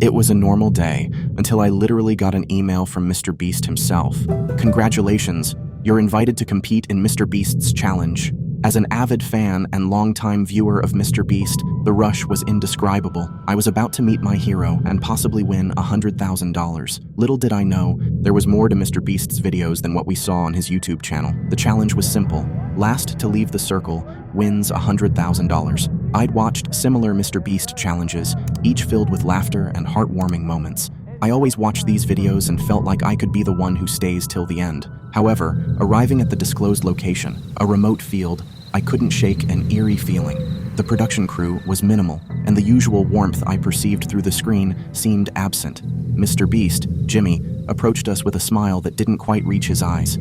It was a normal day until I literally got an email from Mr. Beast himself. Congratulations, you're invited to compete in Mr. Beast's challenge. As an avid fan and longtime viewer of Mr. Beast, the rush was indescribable. I was about to meet my hero and possibly win $100,000. Little did I know, there was more to Mr. Beast's videos than what we saw on his YouTube channel. The challenge was simple. Last to leave the circle wins $100,000. I'd watched similar Mr. Beast challenges, each filled with laughter and heartwarming moments. I always watched these videos and felt like I could be the one who stays till the end. However, arriving at the disclosed location, a remote field, I couldn't shake an eerie feeling. The production crew was minimal, and the usual warmth I perceived through the screen seemed absent. Mr. Beast, Jimmy, approached us with a smile that didn't quite reach his eyes.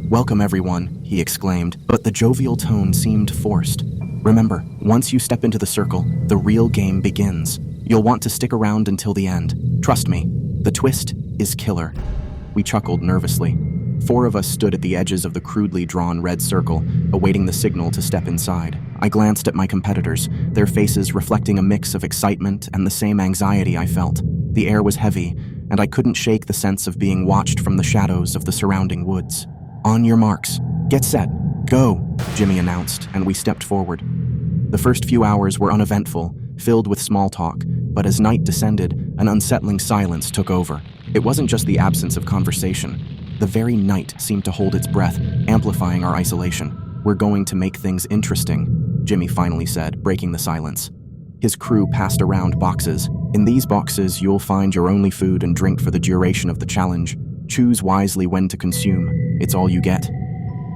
"Welcome everyone," he exclaimed, but the jovial tone seemed forced. "Remember, once you step into the circle, the real game begins. You'll want to stick around until the end. Trust me, the twist is killer." We chuckled nervously. 4 of us stood at the edges of the crudely drawn red circle, awaiting the signal to step inside. I glanced at my competitors, their faces reflecting a mix of excitement and the same anxiety I felt. The air was heavy, and I couldn't shake the sense of being watched from the shadows of the surrounding woods. "On your marks, get set, go," Jimmy announced, and we stepped forward. The first few hours were uneventful, filled with small talk, but as night descended, an unsettling silence took over. It wasn't just the absence of conversation. The very night seemed to hold its breath, amplifying our isolation. "We're going to make things interesting," Jimmy finally said, breaking the silence. His crew passed around boxes. "In these boxes, you'll find your only food and drink for the duration of the challenge. Choose wisely when to consume. It's all you get."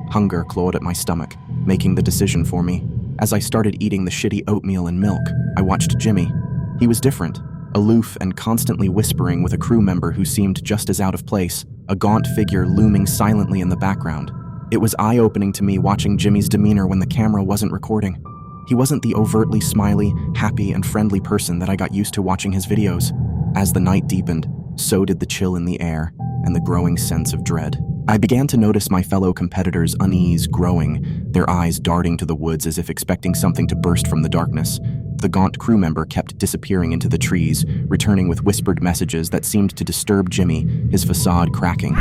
Hunger clawed at my stomach, making the decision for me. As I started eating the shitty oatmeal and milk, I watched Jimmy. He was different, aloof and constantly whispering with a crew member who seemed just as out of place, a gaunt figure looming silently in the background. It was eye-opening to me watching Jimmy's demeanor when the camera wasn't recording. He wasn't the overtly smiley, happy, and friendly person that I got used to watching his videos. As the night deepened, so did the chill in the air and the growing sense of dread. I began to notice my fellow competitors' unease growing, their eyes darting to the woods as if expecting something to burst from the darkness. The gaunt crew member kept disappearing into the trees, returning with whispered messages that seemed to disturb Jimmy, his facade cracking.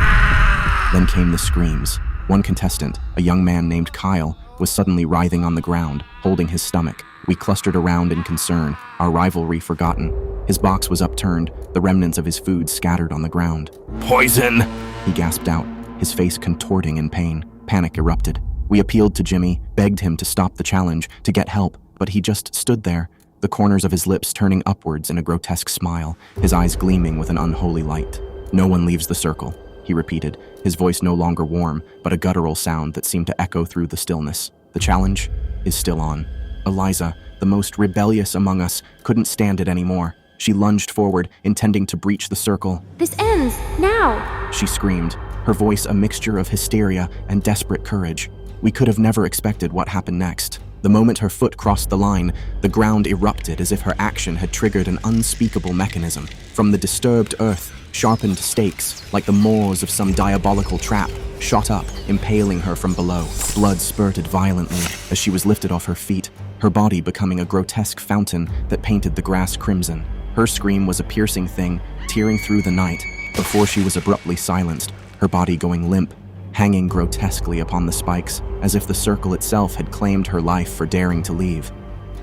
Then came the screams. One contestant, a young man named Kyle, was suddenly writhing on the ground, holding his stomach. We clustered around in concern, our rivalry forgotten. His box was upturned, the remnants of his food scattered on the ground. "Poison!" he gasped out, his face contorting in pain. Panic erupted. We appealed to Jimmy, begged him to stop the challenge, to get help, but he just stood there, the corners of his lips turning upwards in a grotesque smile, his eyes gleaming with an unholy light. "No one leaves the circle," he repeated, his voice no longer warm, but a guttural sound that seemed to echo through the stillness. "The challenge is still on." Eliza, the most rebellious among us, couldn't stand it anymore. She lunged forward, intending to breach the circle. "This ends, now!" she screamed, her voice a mixture of hysteria and desperate courage. We could have never expected what happened next. The moment her foot crossed the line, the ground erupted as if her action had triggered an unspeakable mechanism. From the disturbed earth, sharpened stakes, like the maws of some diabolical trap, shot up, impaling her from below. Blood spurted violently as she was lifted off her feet, her body becoming a grotesque fountain that painted the grass crimson. Her scream was a piercing thing, tearing through the night, before she was abruptly silenced, her body going limp, hanging grotesquely upon the spikes, as if the circle itself had claimed her life for daring to leave.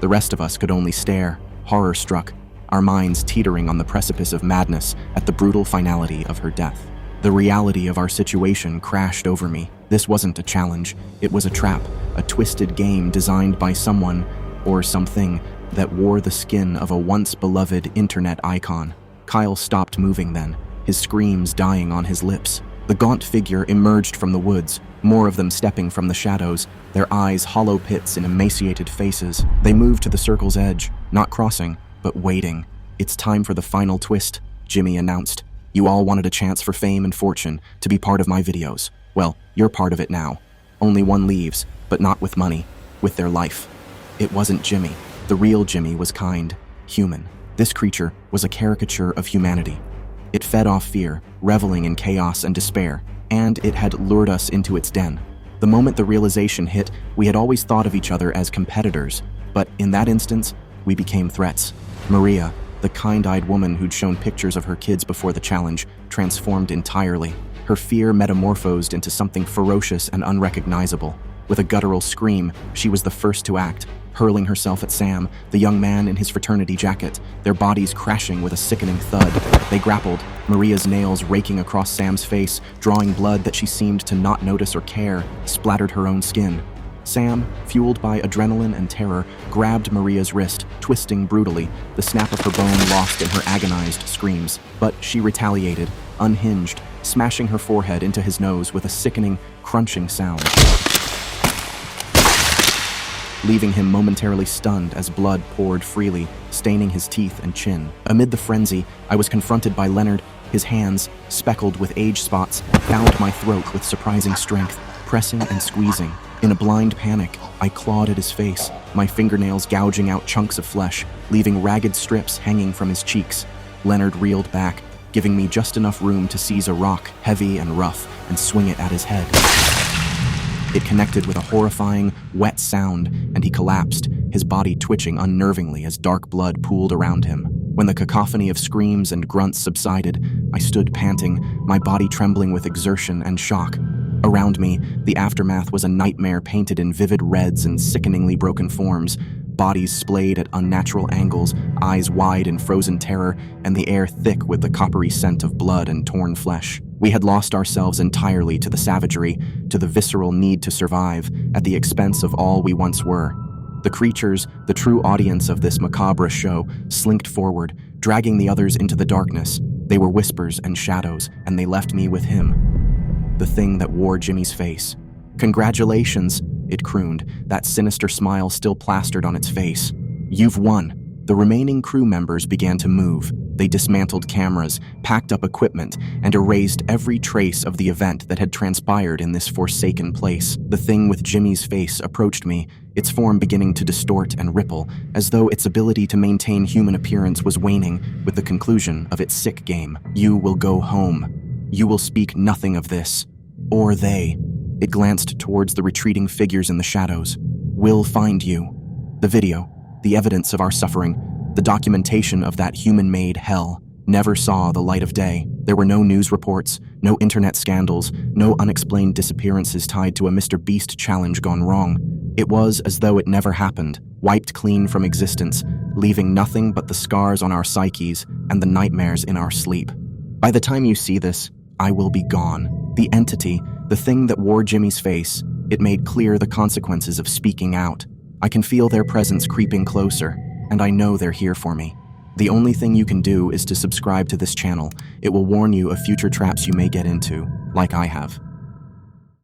The rest of us could only stare, horror-struck, our minds teetering on the precipice of madness at the brutal finality of her death. The reality of our situation crashed over me. This wasn't a challenge, it was a trap, a twisted game designed by someone, or something, that wore the skin of a once-beloved internet icon. Kyle stopped moving then, his screams dying on his lips. The gaunt figure emerged from the woods, more of them stepping from the shadows, their eyes hollow pits in emaciated faces. They moved to the circle's edge, not crossing, but waiting. "It's time for the final twist," Jimmy announced. "You all wanted a chance for fame and fortune, to be part of my videos. Well, you're part of it now. Only one leaves, but not with money, with their life." It wasn't Jimmy. The real Jimmy was kind, human. This creature was a caricature of humanity. It fed off fear, reveling in chaos and despair, and it had lured us into its den. The moment the realization hit, we had always thought of each other as competitors, but in that instance, we became threats. Maria, The kind-eyed woman who'd shown pictures of her kids before the challenge transformed entirely. Her fear metamorphosed into something ferocious and unrecognizable. With a guttural scream, she was the first to act, hurling herself at Sam, the young man in his fraternity jacket, their bodies crashing with a sickening thud. They grappled, Maria's nails raking across Sam's face, drawing blood that she seemed to not notice or care, splattered her own skin. Sam, fueled by adrenaline and terror, grabbed Maria's wrist, twisting brutally, the snap of her bone lost in her agonized screams. But she retaliated, unhinged, smashing her forehead into his nose with a sickening, crunching sound, leaving him momentarily stunned as blood poured freely, staining his teeth and chin. Amid the frenzy, I was confronted by Leonard. His hands, speckled with age spots, found my throat with surprising strength, pressing and squeezing. In a blind panic, I clawed at his face, my fingernails gouging out chunks of flesh, leaving ragged strips hanging from his cheeks. Leonard reeled back, giving me just enough room to seize a rock, heavy and rough, and swing it at his head. It connected with a horrifying, wet sound, and he collapsed, his body twitching unnervingly as dark blood pooled around him. When the cacophony of screams and grunts subsided, I stood panting, my body trembling with exertion and shock. Around me, the aftermath was a nightmare painted in vivid reds and sickeningly broken forms, bodies splayed at unnatural angles, eyes wide in frozen terror, and the air thick with the coppery scent of blood and torn flesh. We had lost ourselves entirely to the savagery, to the visceral need to survive, at the expense of all we once were. The creatures, the true audience of this macabre show, slinked forward, dragging the others into the darkness. They were whispers and shadows, and they left me with him, the thing that wore Jimmy's face. "Congratulations," it crooned, that sinister smile still plastered on its face. "You've won." The remaining crew members began to move. They dismantled cameras, packed up equipment, and erased every trace of the event that had transpired in this forsaken place. The thing with Jimmy's face approached me, its form beginning to distort and ripple, as though its ability to maintain human appearance was waning with the conclusion of its sick game. "You will go home. You will speak nothing of this. Or they." It glanced towards the retreating figures in the shadows. "We'll find you." The video, the evidence of our suffering, the documentation of that human-made hell, never saw the light of day. There were no news reports, no internet scandals, no unexplained disappearances tied to a Mr. Beast challenge gone wrong. It was as though it never happened, wiped clean from existence, leaving nothing but the scars on our psyches and the nightmares in our sleep. By the time you see this, I will be gone. The entity, the thing that wore Jimmy's face, it made clear the consequences of speaking out. I can feel their presence creeping closer, and I know they're here for me. The only thing you can do is to subscribe to this channel. It will warn you of future traps you may get into, like I have.